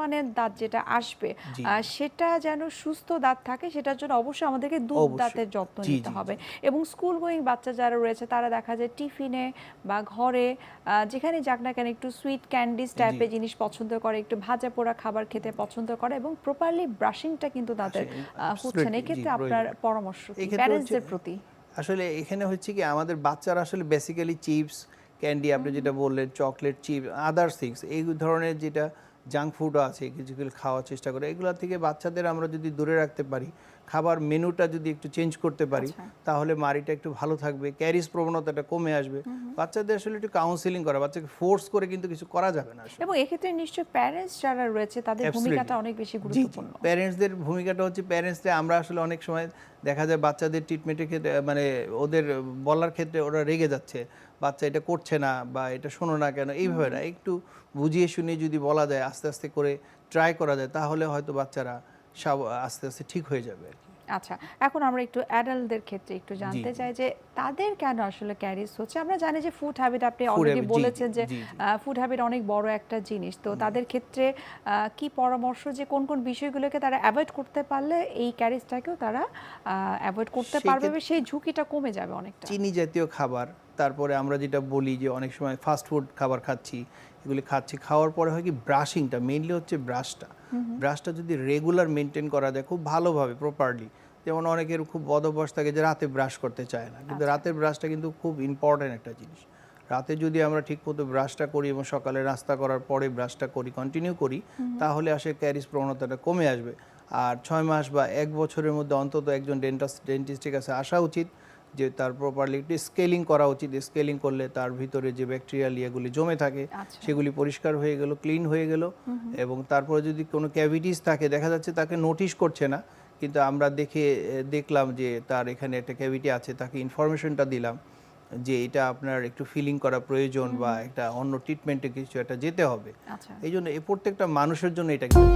মানের দাঁত যেটা আসবে জি। সেটা যেন সুস্থ দাঁত থাকে, সেটার জন্য অবশ্যই আমাদেরকে দুধ অবশ্যই। দাঁতের যত্ন জি, নিতে জি, হবে। জি। এবং স্কুল গোয়িং বাচ্চা যারা রয়েছে তারা দেখা যায় টিফিনে বা ঘরে যেখানে যাক না কেন একটু সুইট ক্যান্ডিজ জি। টাইপের জিনিস পছন্দ করে, একটু ভাজা পোড়া খাবার খেতে পছন্দ করে এবং প্রপারলি ব্রাশিংটা কিন্তু তাদের হচ্ছে না। অ্যাবসলিউটলি জি, এক্ষেত্রে আপনার প্রয়োজন। পরামর্শ কি এক্ষেত্রে হচ্ছে প্যারেন্টসদের প্রতি? আসলে এখানে হচ্ছে কি আমাদের বাচ্চারা আসলে বেসিক্যালি চিপস, ক্যান্ডি আপনি যেটা বললেন, চকলেট, চিপস, আদার্স থিংস এই ধরনের যেটা জাঙ্ক ফুডও আছে কিছুগুলো খাওয়ার চেষ্টা করে। এগুলা থেকে বাচ্চাদের আমরা যদি দূরে রাখতে পারি, খাবার মেনুটা যদি একটু চেঞ্জ করতে পারি, আচ্ছা। তাহলে মাড়িটা একটু ভালো থাকবে, ক্যারিজ প্রবণতাটা কমে আসবে। বাচ্চাদের আসলে একটু কাউন্সেলিং করা, বাচ্চাকে ফোর্স করে কিন্তু কিছু করা যাবে না আসলে। এবং এক্ষেত্রে নিশ্চয়ই প্যারেন্টস যারা রয়েছে তাদের ভূমিকাটা অনেক বেশি জি, জি। গুরুত্বপূর্ণ। প্যারেন্টসদের ভূমিকাটা হচ্ছে প্যারেন্টসরা আমরা আসলে অনেক সময় দেখা যায় বাচ্চাদের ট্রিটমেন্টের ক্ষেত্রে মানে ওদের বলার ক্ষেত্রে ওরা রেগে যাচ্ছে। বাচ্চা এটা করছে না বা এটা শোনো না কেন এইভাবে না। একটু বুঝিয়ে শুনিয়ে যদি বলা যায় আস্তে, আস্তে করে ট্রাই করা যায় তাহলে হয়তো বাচ্চারা আস্তে, আস্তে ঠিক হয়ে যাবে আরকি। আচ্ছা, এখন আমরা একটু অ্যাডাল্টদের ক্ষেত্রে একটু জি, জানতে জি। চাই যে তাদের কেন আসলে ক্যারিজ হচ্ছে? আমরা জানি যে ফুড হ্যাবিট, আপনি ফুড অলরেডি হ্যাবিট জি, জি, বলেছেন যে জি, জি। ফুড হ্যাবিট অনেক বড় একটা জিনিস। তো তাদের ক্ষেত্রে কি পরামর্শ যে কোন কোন বিষয়গুলোকে তারা এভয়েড করতে পারলে এই ক্যারিজটাকেও তারা এভয়েড করতে সেই পারবে ক্ষেত্রে এবং সেই ঝুঁকিটা কমে যাবে অনেকটা? চিনি জাতীয় খাবার, তারপরে আমরা যেটা বলি যে অনেক সময় ফাস্ট ফুড খাবার খাচ্ছি, এগুলি খাচ্ছি। খাওয়ার পরে হয় কি ব্রাশিংটা মেইনলি হচ্ছে ব্রাশটা। ব্রাশটা যদি রেগুলার মেইনটেইন করা যায় খুব ভালোভাবে প্রপারলি। যেমন অনেকের খুব বদ অভ্যাস থাকে যে রাতে ব্রাশ করতে চায় না। কিন্তু আচ্ছা। রাতের ব্রাশটা কিন্তু খুব ইম্পর্টেন্ট একটা জিনিস। রাতে যদি আমরা ঠিকমতো ব্রাশটা করি এবং সকালে নাস্তা করার পরে ব্রাশটা করি, কন্টিনিউ করি, তাহলে আসলে ক্যারিজ প্রবণতাটা কমে আসবে। আর ৬ মাস বা ১ বছরের মধ্যে অন্তত একজন ডেন্টিস্টের কাছে আসা উচিত। যে তার প্রপারলি একটু স্কেলিং করা উচিত। স্কেলিং করলে তার ভিতরে যে ব্যাকটেরিয়াল ইয়েগুলি জমে থাকে আচ্ছা। সেগুলি পরিষ্কার হয়ে গেল, ক্লিন হয়ে গেল। এবং তারপরে যদি কোনো ক্যাভিটিস থাকে দেখা যাচ্ছে তাকে নোটিশ করছে না, কিন্তু আমরা দেখলাম যে তার এখানে একটা ক্যাভিটি আছে, তাকে ইনফরমেশনটা দিলাম যে এটা আপনার একটু ফিলিং করা প্রয়োজন বা একটা অন্য ট্রিটমেন্টে কিছু একটা যেতে হবে। আচ্ছা। এই জন্য প্রত্যেকটা মানুষের জন্য এটা কিন্তু